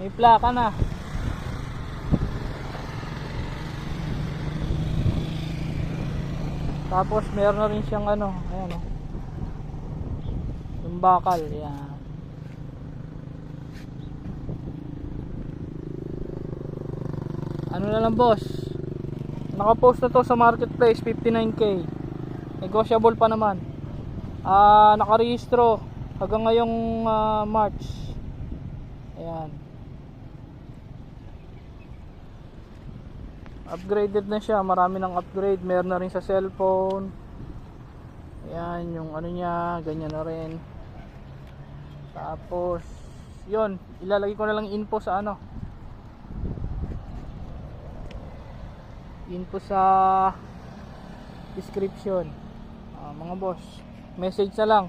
May plaka na. Tapos meron na rin siyang ano, ayan oh. Yung bakal, yan. Ano na lang boss, nakapost na to sa marketplace, 59k. Negotiable pa naman. Nakarehistro hanggang ngayong March. Ayan. Upgraded na siya, marami ng upgrade. Meron na rin sa cellphone. Ayan, yung ano niya, ganyan na rin. Tapos yun, ilalagay ko na lang info sa ano, info sa description. Mga boss, message na lang.